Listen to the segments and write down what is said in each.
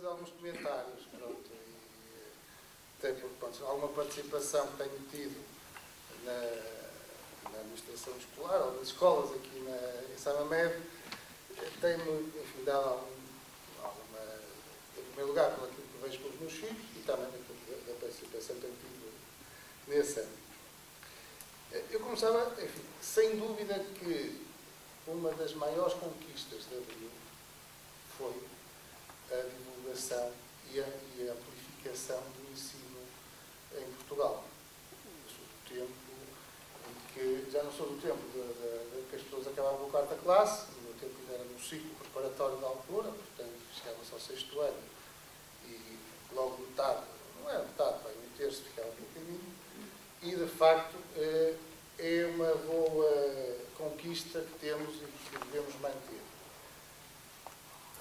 fazer alguns comentários, pronto, e, até porque, pronto, alguma participação que tenho tido na administração escolar, ou nas escolas aqui em Samamed, tem-me, enfim, dado em primeiro lugar, pelo aquilo que vejo pelos meus filhos, e também da participação que tenho tido nesse ano. Eu começava, enfim, sem dúvida que uma das maiores conquistas de Abril foi a divulgação e a amplificação do ensino em Portugal. Eu sou do tempo em que, já não sou do tempo de que as pessoas acabavam a quarta classe, no meu tempo ainda era no ciclo preparatório da altura, portanto chegava-se ao 6º ano e logo metade, não era metade, bem, um terço ficava pelo caminho, e de facto é uma boa conquista que temos e que devemos manter.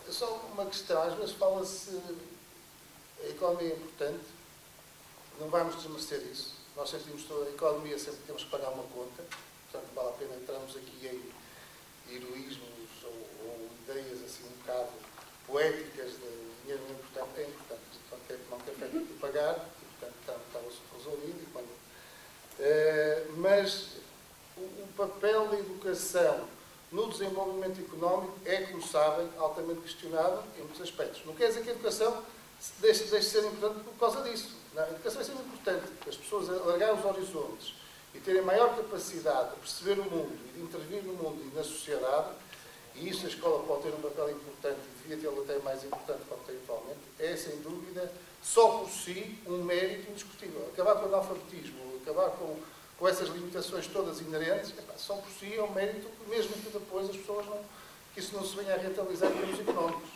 É só uma questão, às vezes fala-se, a economia é importante, não vamos desmerecer isso. Nós sentimos toda a economia, sempre temos que pagar uma conta, portanto vale a pena entrarmos aqui em heroísmos ou ideias assim um bocado poéticas de dinheiro é importante, portanto não quer feito de pagar, e portanto está resolvido. Mas o papel da educação no desenvolvimento económico é, como sabem, altamente questionado em muitos aspectos. Não quer dizer que a educação deixe de ser importante por causa disso. Não, a educação é sempre importante, que as pessoas alargarem os horizontes e terem maior capacidade de perceber o mundo e de intervir no mundo e na sociedade, e isso a escola pode ter um papel importante e devia tê-lo até mais importante do que tem atualmente, é, sem dúvida, só por si, um mérito indiscutível. Acabar com o analfabetismo, acabar com essas limitações todas inerentes, só por si é um mérito, mesmo que depois as pessoas que isso não se venha a rentabilizar em termos económicos.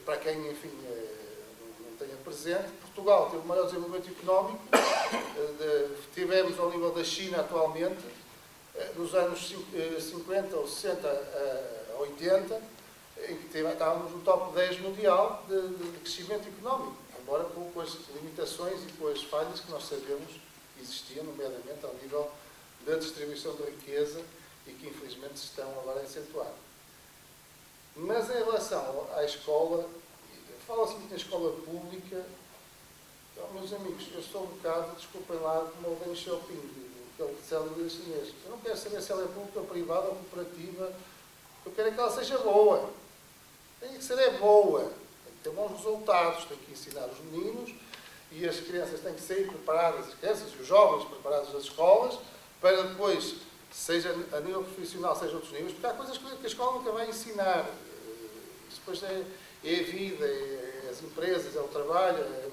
Para quem, enfim, não tenha presente, Portugal teve o maior desenvolvimento económico, tivemos ao nível da China atualmente, nos anos 50 ou 60 a 80, em que estávamos no top 10 mundial de crescimento económico, embora com as limitações e com as falhas que nós sabemos existiam, nomeadamente ao nível da distribuição de riqueza e que infelizmente se estão agora a acentuar. Mas em relação à escola, fala-se muito na escola pública. Então, meus amigos, eu sou um bocado, desculpem lá, como o Deng Xiaoping, aquele célebre chinês. Eu não quero saber se ela é pública ou privada ou cooperativa. Eu quero é que ela seja boa. Tem que ser boa. Tem que ter bons resultados. Tem que ensinar os meninos e as crianças têm que sair preparadas, as crianças e os jovens preparados das escolas, para depois, seja a nível profissional, seja outros níveis, porque há coisas que a escola nunca vai ensinar. Isso depois é a vida, é as empresas, é o trabalho, é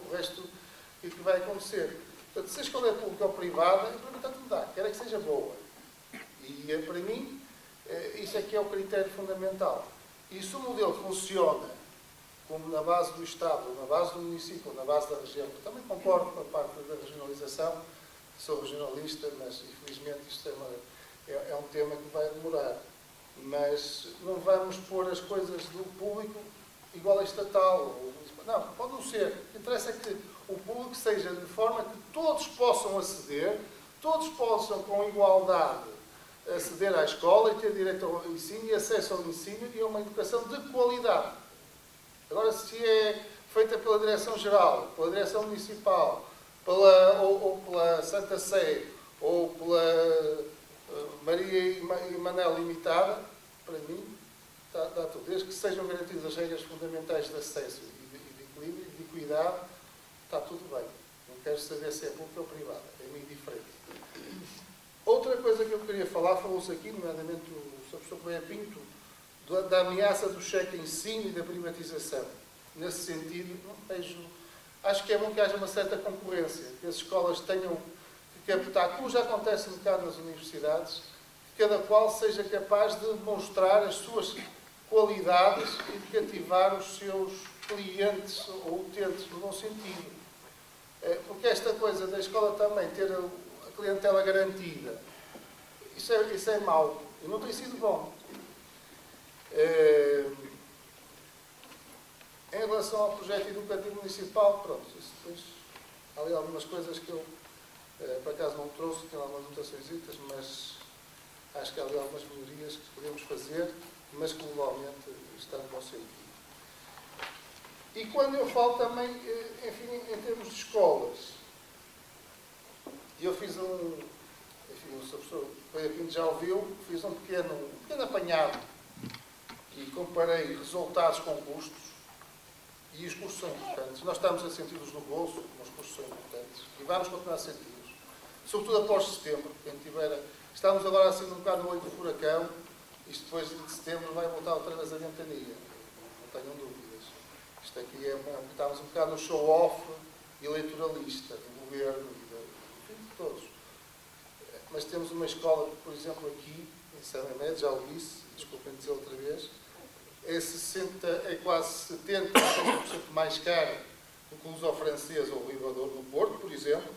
o resto que vai acontecer. Portanto, se a escola é pública ou privada, para mim está tudo dá. Quero é que seja boa. E para mim, isso é que é o critério fundamental. E se o modelo funciona como na base do Estado, na base do município, na base da região, eu também concordo com a parte da regionalização, sou regionalista, mas infelizmente isto é um tema que vai demorar. Mas não vamos pôr as coisas do público igual a estatal. Não, pode não ser. O que interessa é que o público seja de forma que todos possam aceder, todos possam com igualdade aceder à escola e ter direito ao ensino e acesso ao ensino e a uma educação de qualidade. Agora, se é feita pela Direção-Geral, pela Direção Municipal, ou pela Santa Sé, ou pela Maria e Manel Limitada, para mim, dá tudo. Desde que sejam garantidas as regras fundamentais de acesso e de equilíbrio e de equidade, está tudo bem. Não quero saber se é pública ou privada. É meio diferente. Outra coisa que eu queria falar, falou-se aqui, nomeadamente o Sr. Professor Correia Pinto, da ameaça do cheque ensino e da privatização. Nesse sentido, acho que é bom que haja uma certa concorrência, que as escolas tenham que captar, como já acontece um bocado nas universidades, que cada qual seja capaz de mostrar as suas qualidades e de cativar os seus clientes ou utentes, no bom sentido. Porque esta coisa da escola também ter a clientela garantida, isso é mau e não tem sido bom. Em relação ao projeto educativo municipal, pronto, isso depois, há ali algumas coisas que eu, por acaso, não trouxe, tenho algumas anotações, mas acho que há ali algumas melhorias que podemos fazer, mas que globalmente estão no bom sentido. E quando eu falo também, enfim, em termos de escolas, eu fiz enfim, o professor Pinto já ouviu, fiz um pequeno apanhado e comparei resultados com custos, e os custos são importantes. Nós estamos a senti-los no bolso, mas os custos são importantes, e vamos continuar a senti-los. Sobretudo após setembro, estamos agora assim um bocado no olho do furacão, isto depois de setembro vai voltar outra vez a ventania, não tenham dúvidas. Isto aqui estamos um bocado no show-off eleitoralista do governo e de todos. Mas temos uma escola, por exemplo, aqui, em São Médio, já o disse, desculpem dizer outra vez, é quase 70% mais cara do que o Luso-Francês ou o Ribador no Porto, por exemplo,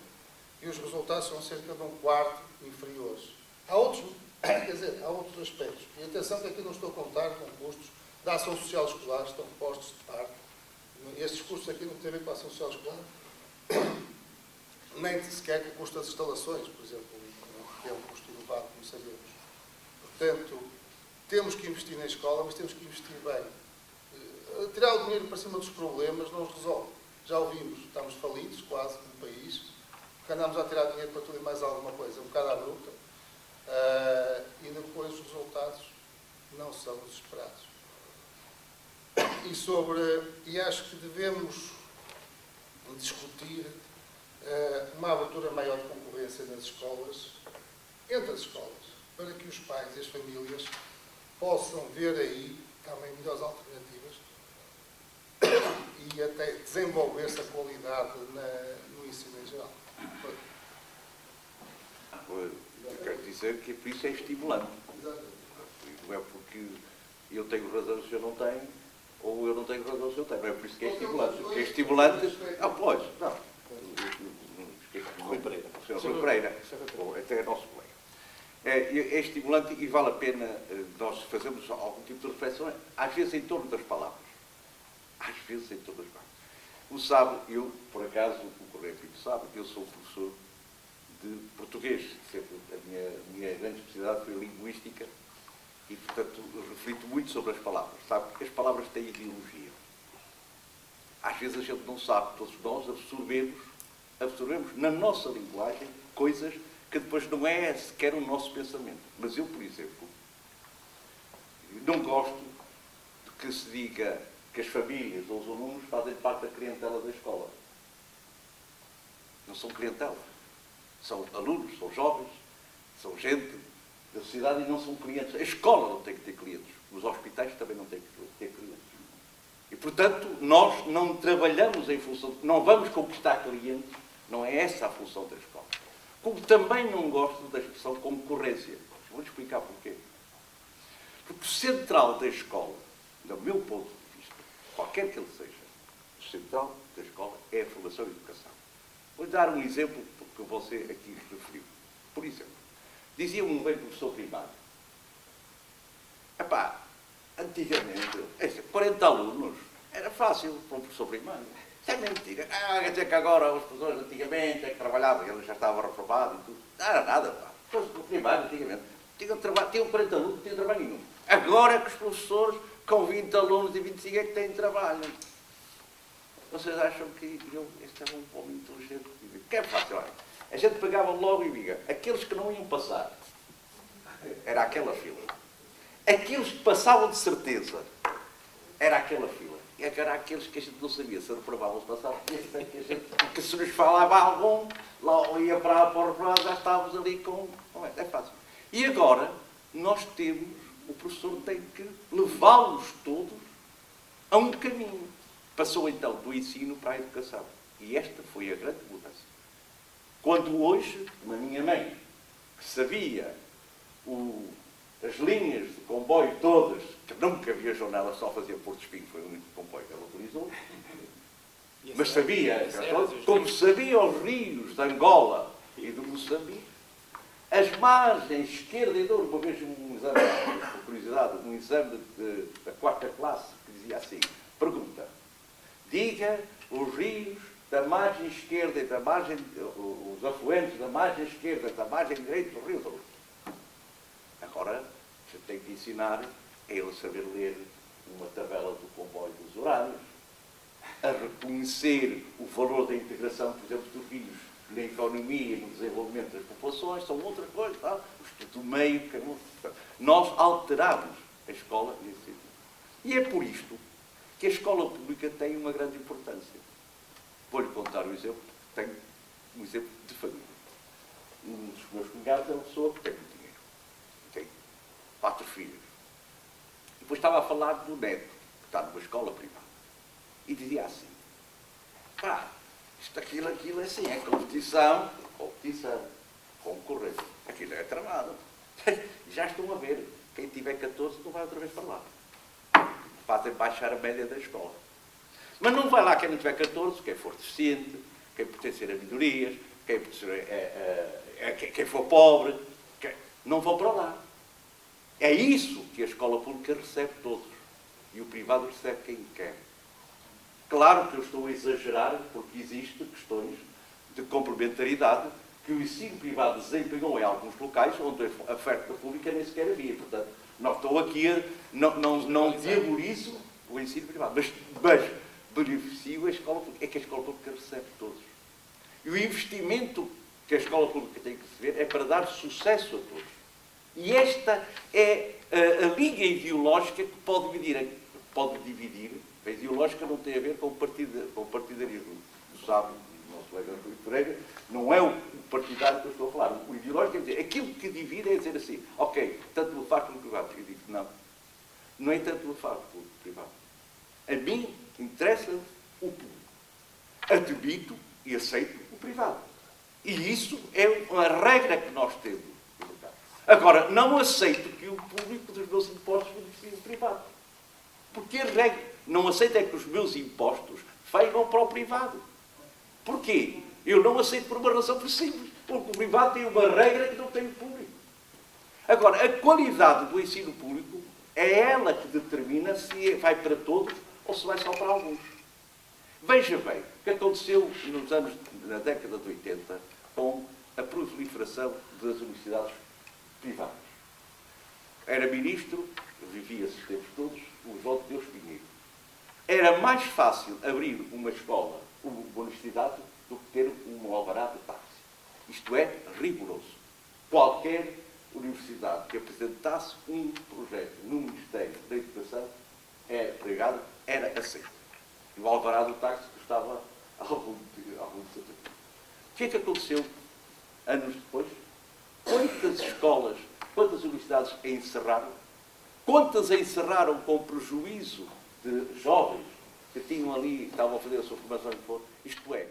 e os resultados são cerca de um quarto inferiores. Há outros aspectos. E atenção que aqui não estou a contar com custos da ação social escolar, estão postos de parte. Estes custos aqui não têm a ver com a ação social escolar, nem sequer com o custo das instalações, por exemplo, que é um custo elevado, como sabemos. Portanto, temos que investir na escola, mas temos que investir bem. Tirar o dinheiro para cima dos problemas não os resolve. Já ouvimos, estamos falidos quase como país, porque andamos a tirar dinheiro para tudo e mais alguma coisa, um bocado à bruta, e depois os resultados não são os esperados. E acho que devemos discutir uma abertura maior de concorrência nas escolas, entre as escolas, para que os pais e as famílias possam ver aí também melhores alternativas e até desenvolver essa qualidade no ensino em geral. Eu quero dizer que por isso é estimulante. Não é porque eu tenho razão se eu não tenho, ou eu não tenho razão se eu tenho. Não é por isso que é estimulante. Porque é estimulante... Pois, não. Rui Pereira. O senhor Rui Pereira, ou até é nosso colega. É estimulante e vale a pena nós fazermos algum tipo de reflexão, às vezes em torno das palavras. Às vezes em torno das palavras. Como sabe, eu, por acaso, o Correio Pinto sabe, que eu sou professor de português. Sempre a minha grande especialidade foi a linguística e, portanto, reflito muito sobre as palavras. Sabe que as palavras têm ideologia. Às vezes a gente não sabe, todos nós absorvemos na nossa linguagem coisas que depois não é sequer o nosso pensamento. Mas eu, por exemplo, não gosto de que se diga que as famílias ou os alunos fazem parte da clientela da escola. Não são clientela. São alunos, são jovens, são gente da sociedade e não são clientes. A escola não tem que ter clientes. Os hospitais também não têm que ter clientes. E, portanto, nós não trabalhamos em função... Não vamos conquistar clientes. Não é essa a função da escola. Como também não gosto da expressão concorrência. Vou explicar porquê. Porque o central da escola, do meu ponto de vista, qualquer que ele seja, o central da escola é a formação e a educação. Vou dar um exemplo que você aqui referiu. Por exemplo, dizia-me um bem professor primário. Antigamente, 40 alunos, era fácil para um professor primário. Isso é mentira. Quer dizer que agora os professores antigamente é que trabalhavam, ele já estava reformado e tudo. Não era nada, pá. Os professores primários antigamente tinham 40 alunos, não tinham trabalho nenhum. Agora é que os professores com 20 alunos e 25 é que têm trabalho. Vocês acham que este era um homem inteligente? Que é fácil, olha. A gente pegava logo e diga, aqueles que não iam passar, era aquela fila. Aqueles que passavam de certeza, era aquela fila. E era aqueles que a gente não sabia se reprovavam, se passavam. Porque se nos falava algum, lá ia para o reprobado, já estávamos ali com... É fácil. E agora, nós temos, o professor tem que levá-los todos a um caminho. Passou então do ensino para a educação. E esta foi a grande mudança. Quando hoje, a minha mãe, que sabia as linhas de comboio todas, que nunca viajou nela, só fazia Porto Espinho, foi o único comboio que ela utilizou, mas sabia, como sabia os rios de Angola e de Moçambique, as margens esquerda e direita, uma vez um exame, por curiosidade, um exame da 4ª classe, que dizia assim, pergunta, diga os rios da margem esquerda e da margem, os afluentes da margem esquerda e da margem direita do rio Douro. Agora, você tem que ensinar a ele a saber ler uma tabela do comboio dos horários. a reconhecer o valor da integração, por exemplo, dos filhos na economia e no desenvolvimento das populações, são outra coisa, tá? O estudo do meio, nós alteramos a escola nesse sentido. E é por isto que a escola pública tem uma grande importância. Vou-lhe contar um exemplo, tenho um exemplo de família. Um dos meus cunhados é uma pessoa que tem muito dinheiro. Tem 4 filhos. E depois estava a falar do neto, que está numa escola privada. E dizia assim, pá, isto, aquilo, é assim, é competição, concorrência. Aquilo é tramado. Já estão a ver, quem tiver 14 não vai outra vez para lá. Fazem baixar a média da escola. Mas não vai lá quem não tiver 14, quem for deficiente, quem pertencer a minorias, quem for pobre, não vão para lá. É isso que a escola pública recebe todos. E o privado recebe quem quer. Claro que eu estou a exagerar, porque existem questões de complementaridade que o ensino privado desempenhou em alguns locais onde a oferta pública nem sequer havia. Portanto, não estou aqui a... Não diabolizo o ensino privado, mas beneficio a escola pública. É que a escola pública recebe todos. E o investimento que a escola pública tem que receber é para dar sucesso a todos. E esta é a linha ideológica que pode dividir. A ideológica não tem a ver com o partidarismo. Sabe, o nosso colega Rui Pereira, não é o partidário que eu estou a falar. O ideológico é dizer, aquilo que divide é dizer assim, ok, tanto me faz pelo privado. Eu digo, não é tanto me faz pelo privado. A mim interessa o público. Admito e aceito o privado. E isso é uma regra que nós temos. Agora, não aceito que o público dos meus impostos beneficie o privado. Porque a regra, não aceito é que os meus impostos venham para o privado. Porquê? Eu não aceito por uma razão simples. Porque o privado tem uma regra que não tem o público. Agora, a qualidade do ensino público é ela que determina se vai para todos ou se vai só para alguns. Veja bem o que aconteceu na década de 80 com a proliferação das universidades privadas. Era ministro, vivia esses tempos todos, o João de Deus Pinheiro. Era mais fácil abrir uma escola, uma universidade, do que ter um alvará de táxi. Isto é rigoroso. Qualquer universidade que apresentasse um projeto no Ministério da Educação empregado era aceito. E o alvará do táxi custava algum centavo. O que é que aconteceu anos depois? Quantas escolas, quantas universidades encerraram? Quantas encerraram com prejuízo de jovens que tinham ali, estavam a fazer a sua formação de fora? Isto é,